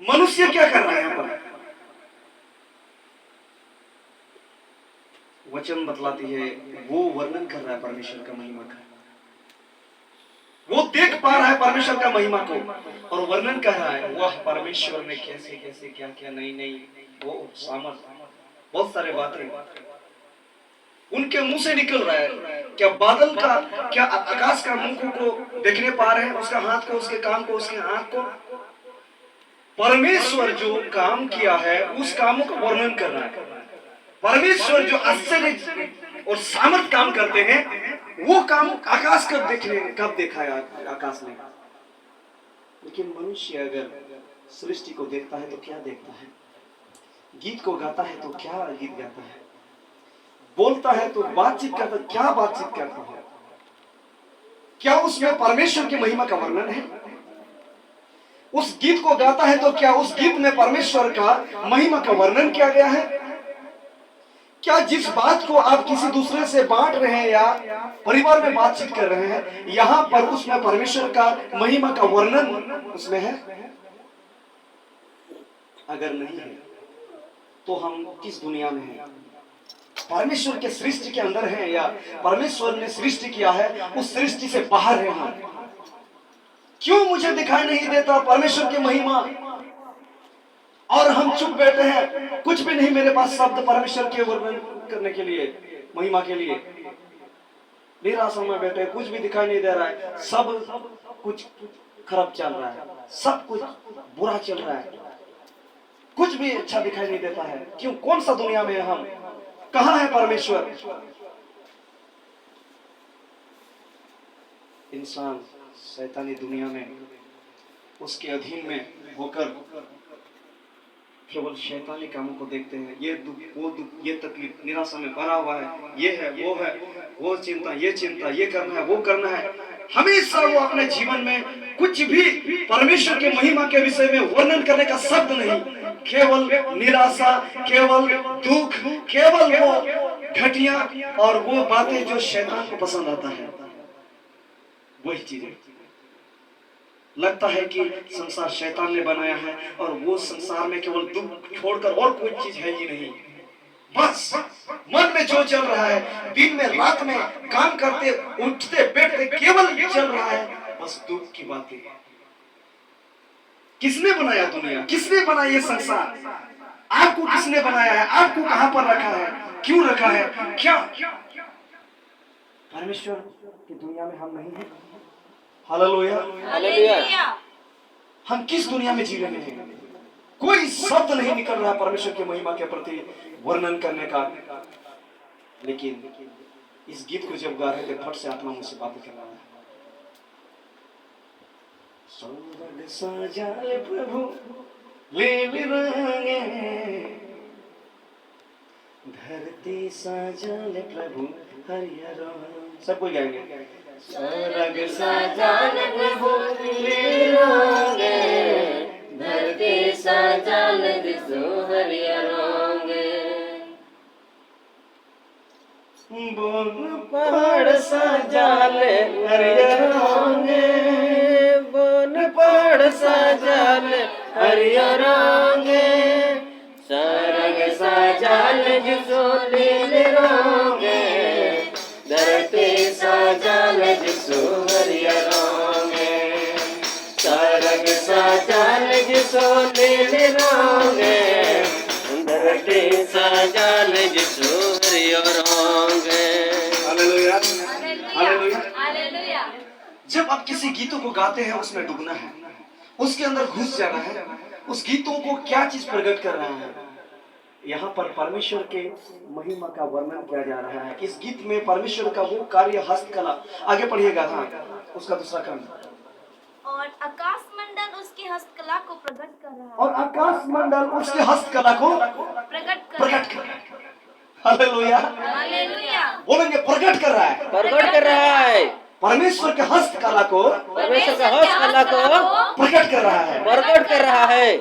मनुष्य क्या कर रहा है यहाँ पर? वचन बतलाती है, वो वर्णन कर रहा है परमेश्वर का महिमा का, वो देख पा रहा है परमेश्वर का महिमा को और वर्णन कर रहा है, वह परमेश्वर ने कैसे कैसे क्या क्या नई नई वो सामर्थ, बहुत सारे बातें उनके मुंह से निकल रहा है। क्या बादल का, क्या आकाश का मुंह को देखने पा रहे हैं, उसका हाथ को, उसके काम को, उसके आंख को। परमेश्वर जो काम किया है उस कामों का वर्णन कर रहा है। परमेश्वर जो आश्चर्य और सामर्थ काम करते हैं, वो काम आकाश कब देखा है आकाश ने। लेकिन मनुष्य अगर सृष्टि को देखता है तो क्या देखता है? गीत को गाता है तो क्या गीत गाता है? बोलता है तो बातचीत करता, क्या बातचीत करता है? क्या उसमें परमेश्वर की महिमा का वर्णन है? उस गीत को गाता है तो क्या उस गीत में परमेश्वर का महिमा का वर्णन किया गया है? क्या जिस बात को आप किसी दूसरे से बांट रहे हैं या परिवार में बातचीत कर रहे हैं, यहां पर उसमें परमेश्वर का महिमा का वर्णन उसमें है? अगर नहीं है तो हम किस दुनिया में हैं? परमेश्वर के सृष्टि के अंदर हैं या परमेश्वर ने सृष्टि किया है उस सृष्टि से बाहर है हम? क्यों मुझे दिखाई नहीं देता परमेश्वर की महिमा और हम चुप बैठे हैं, कुछ भी नहीं मेरे पास शब्द परमेश्वर के वर्णन करने के लिए, महिमा के लिए। निराशा में बैठे, कुछ भी दिखाई नहीं दे रहा है, सब कुछ खराब चल रहा है, सब कुछ बुरा चल रहा है, कुछ भी अच्छा दिखाई नहीं देता है। क्यों? कौन सा दुनिया में है हम? कहां है परमेश्वर? इंसान शैतानी दुनिया में उसके अधीन में होकर केवल शैतानी कामों को देखते हैं। ये दुख, वो दुख, ये तकलीफ, निराशा में भरा हुआ है, ये है, वो चिंता, ये करना है, वो करना है। हमेशा वो अपने जीवन में कुछ भी परमेश्वर के महिमा के विषय में वर्णन करने का शब्द नहीं, केवल निराशा, केवल दुख, केवल वो घटिया और वो बातें जो शैतान को पसंद आता है, वही चीजें। लगता है कि संसार शैतान ने बनाया है और वो संसार में केवल दुख छोड़कर और कोई चीज है ही नहीं। बस मन में जो चल रहा है, दिन में रात में काम करते उठते बैठते केवल चल रहा है बस दुख की बातें। किसने बनाया दुनिया? किसने बनाया ये संसार? आपको किसने बनाया है? आपको कहां पर रखा है? क्यों रखा है? क्या परमेश्वर की दुनिया में हम नहीं हैं? Hallelujah, hallelujah. हम किस दुनिया में जी रहे हैं? कोई शब्द नहीं निकल रहा परमेश्वर की महिमा के प्रति वर्णन करने का। लेकिन इस गीत को जब गा रहे थे, फट से आत्मा मुझसे बातें कर रहा है। स्वर्ग सजाए प्रभु लीली रंगे, धरती सजाए प्रभु हरियर रंग। सब कोई गाएंगे। स्वर्ग सजाल प्रभु लीली रंगे, धरती सजाल दिसो हरियर रंगे। बोन पहाड़ सजाले हरियर रंगे, बोन पहाड़ सजाल हरियर रंगे, सरग सजाल दिसो लीली रंगे, धरती सजाल दिसो हरियर रंगे, सरग सजाल दिसो लीली रंगे, धरती सजाल दिसो हरियर रंगे। Hallelujah, hallelujah, hallelujah. जब आप किसी गीतों को गाते हैं उसमें डूबना है, उसके अंदर घुस जाना है। उस गीतों को क्या चीज प्रकट कर रहा है? यहाँ पर परमेश्वर के महिमा का वर्णन किया जा रहा है। इस गीत में परमेश्वर का वो कार्य, हस्तकला। आगे पढ़िएगा। हाँ, उसका दूसरा काम। और आकाश मंडल उसकी हस्तकला को प्रकट कर रहा है। और आकाश मंडल उसकी हस्तकला को प्रकट कर रहा है। Hallelujah, hallelujah. बोलेंगे प्रकट कर रहा है। प्रकट कर रहा है। परमेश्वर के हस्तकला को परमेश्वर का हस्तकला को प्रकट कर रहा है। प्रकट कर रहा है।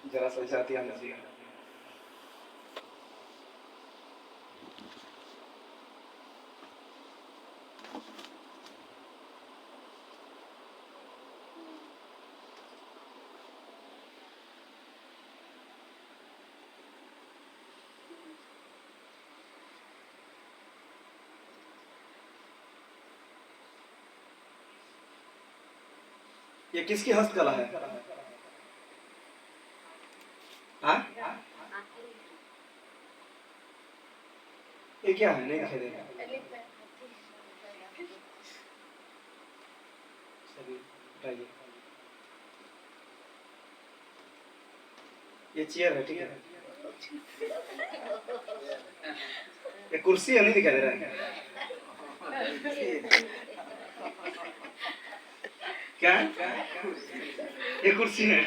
जरा सा जाती है। ये किसकी हस्तकला है? हाँ? ये क्या है? नहीं दिखाई दे रहा। चलिए, उठाइए। ये चेयर है, ठीक है। ये कुर्सी है, नहीं दिखाई दे रहा है। क्या है? ये कुर्सी है।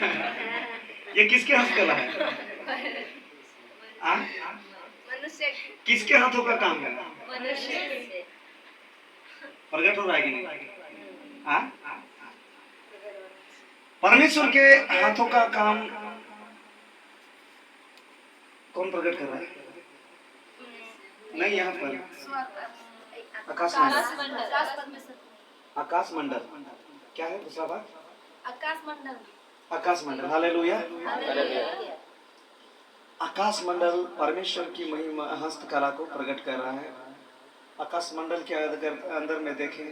ये किसके हस्तकला है? मनुष्य किसके हाथों का काम है? मनुष्य प्रकट हो रहा है कि नहीं? हाँ? परमेश्वर के हाथों का काम कौन प्रकट कर रहा है? नहीं, यहाँ पर आकाश मंडल। क्या है दूसरा बात? आकाश मंडल। हालेलुया। आकाश मंडल परमेश्वर की महिमा हस्तकला को प्रकट कर रहा है। आकाश मंडल के अंदर में देखें,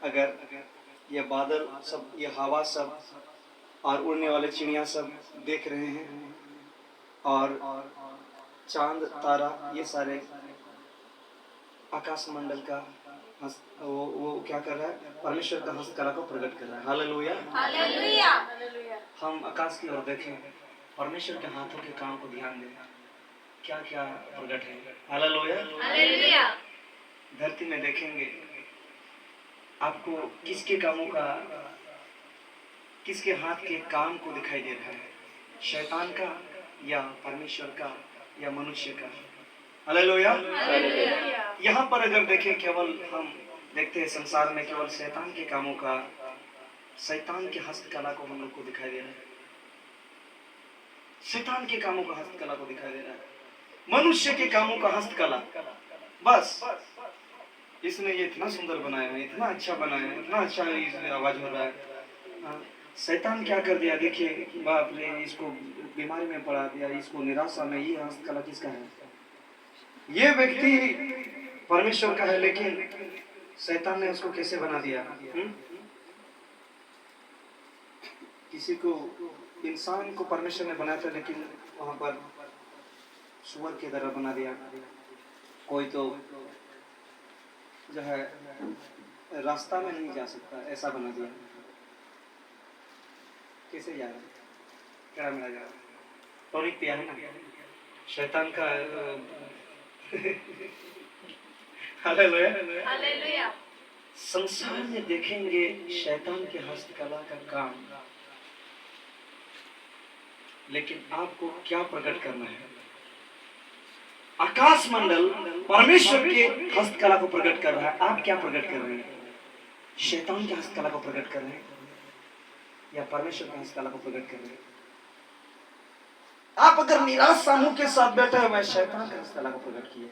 अगर ये बादल सब, ये हवा सब और उड़ने वाले चिड़िया सब देख रहे हैं, और चांद तारा, ये सारे आकाश मंडल का वो क्या कर रहा है? परमेश्वर का हस्तकला को प्रकट कर रहा है। हालेलुया। हम आकाश की ओर देखें, परमेश्वर के हाथों के काम को ध्यान दें, क्या क्या प्रकट है। हालेलुया। धरती में देखेंगे, आपको किसके कामों का, किसके हाथ के काम को दिखाई दे रहा है? शैतान का या परमेश्वर का या मनुष्य का? हालेलुया। यहाँ पर अगर देखें, केवल हम देखते हैं संसार में केवल शैतान के कामों का, शैतान के हस्तकला को हम लोग को दिखाई दे रहा है। शैतान के कामों का हस्तकला को दिखाई दे रहा है। मनुष्य के कामों का हस्तकला, बस इसने ये इतना सुंदर बनाया है, इतना अच्छा बनाया है, इतना अच्छा आवाज हो रहा है। शैतान क्या कर दिया? देखिए, बाप ने इसको बीमारी में पड़ा दिया, इसको निराशा में। ये हस्तकला किसका है? ये व्यक्ति परमेश्वर का है, लेकिन शैतान ने उसको कैसे बना दिया? किसी को, इंसान को परमेश्वर ने बनाया था, लेकिन वहां पर सुअर की तरह बना दिया। कोई तो जो है रास्ता में नहीं जा सकता, ऐसा बना दिया। कैसे जा रहा है? क्या मिला जा रहा है? टॉनिक पिया है ना शैतान का। हालेलुया। संसार में देखेंगे शैतान के हस्तकला का काम, लेकिन आपको क्या प्रकट करना है? आकाश मंडल परमेश्वर के हस्तकला को प्रकट कर रहा है। आप क्या प्रकट कर रहे हैं? शैतान की हस्तकला को प्रकट कर रहे हैं या परमेश्वर की हस्तकला को प्रकट कर रहे हैं? आप अगर निराश समूह के साथ बैठे हुए, शैतान की हस्तकला को प्रकट किए।